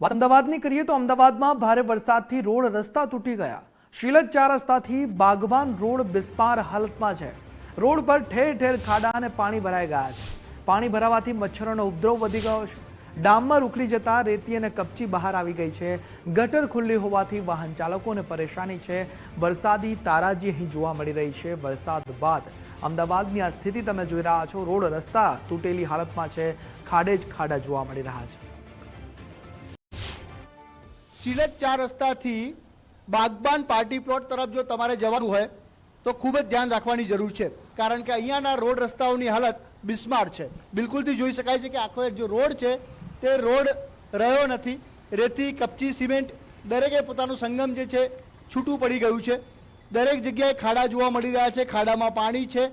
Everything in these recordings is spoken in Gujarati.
અમદાવાદની કરીએ તો અમદાવાદમાં ભારે વરસાદથી રોડ રસ્તા તૂટી ગયા। શીલક 4 રસ્તાથી બાગવાન રોડ બિસ્માર હાલતમાં છે। રોડ પર ઠેર ઠેર ખાડા અને પાણી ભરાઈ ગયા છે। પાણી ભરાવાથી મચ્છરોનો ઉપદ્રવ વધી ગયો છે। ડામર ઉકળી જતા રેતી અને કપચી બહાર આવી ગઈ છે। ગટર ખુલ્લી હોવાથી વાહન ચાલકોને પરેશાની છે। વરસાદી તારાજી અહીં જોવા મળી રહી છે। વરસાદ બાદ અમદાવાદની આ સ્થિતિ તમે જોઈ રહ્યા છો। રોડ રસ્તા તૂટેલી હાલતમાં છે। ખાડે જ ખાડા જોવા મળી રહ્યા છે। શીલક 4 રસ્તાથી બાગબાન પાર્ટી પ્લોટ તરફ જો તમારે જવાનું હોય તો ખૂબ જ ધ્યાન રાખવાની જરૂર છે, કારણ કે અહીંયાના રોડ રસ્તાઓની હાલત બિસ્માર છે। બિલકુલથી જોઈ શકાય છે કે આખો એક જો રોડ છે તે રોડ રહ્યો નથી। રેતી, કપચી, સિમેન્ટ દરેકે પોતાનું સંગમ જે છે છૂટું પડી ગયું છે। દરેક જગ્યાએ ખાડા જોવા મળી રહ્યા છે। ખાડામાં પાણી છે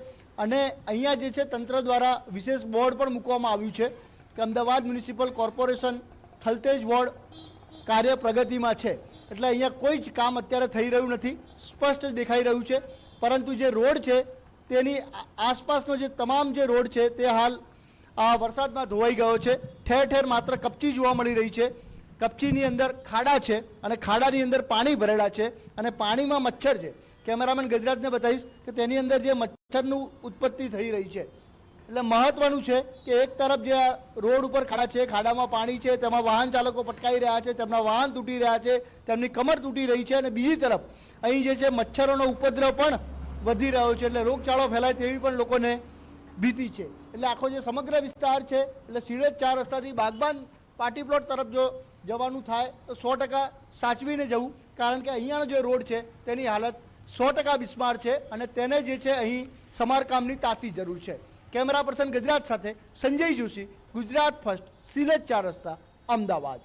અને અહીંયા જે છે તંત્ર દ્વારા વિશેષ બોર્ડ પણ મૂકવામાં આવ્યું છે કે Ahmedabad municipal corporation Thaltej ward કાર્ય પ્રગતિમાં છે। એટલે અહીંયા કોઈ જ કામ અત્યારે થઈ રહ્યું નથી, સ્પષ્ટ દેખાઈ રહ્યું છે। પરંતુ જે રોડ છે તેની આસપાસનો જે તમામ જે રોડ છે તે હાલ આ વરસાદમાં ધોવાઈ ગયો છે। ઠેર ઠેર માત્ર કપચી જોવા મળી રહી છે। કપચીની અંદર ખાડા છે અને ખાડાની અંદર પાણી ભરેલા છે અને પાણીમાં મચ્છર છે। કેમેરામેન ગજરાજને બતાવીશ કે તેની અંદર જે મચ્છરનું ઉત્પત્તિ થઈ રહી છે। એટલે મહત્વનું છે કે એક તરફ જે રોડ ઉપર ખાડા છે, ખાડામાં પાણી છે, તેમાં વાહન ચાલકો પટકાઈ રહ્યા છે, તેમના વાહન તૂટી રહ્યા છે, તેમની કમર તૂટી રહી છે અને બીજી તરફ અહીં જે છે મચ્છરોનો ઉપદ્રવ પણ વધી રહ્યો છે। એટલે રોગચાળો ફેલાય તેવી પણ લોકોને ભીતિ છે। એટલે આખો જે સમગ્ર વિસ્તાર છે એટલે શીલક 4 રસ્તાથી બાગબાન પાર્ટી પ્લોટ તરફ જો જવાનું થાય તો 100% સાચવીને જવું, કારણ કે અહીંયાનો જે રોડ છે તેની હાલત 100% બિસ્માર છે અને તેને જે છે અહીં સમારકામની તાતી જરૂર છે। કેમેરા પર્સન ગજરાજ સાથે સંજય જોશી, ગુજરાત ફર્સ્ટ, શીલક 4 રસ્તા, અમદાવાદ।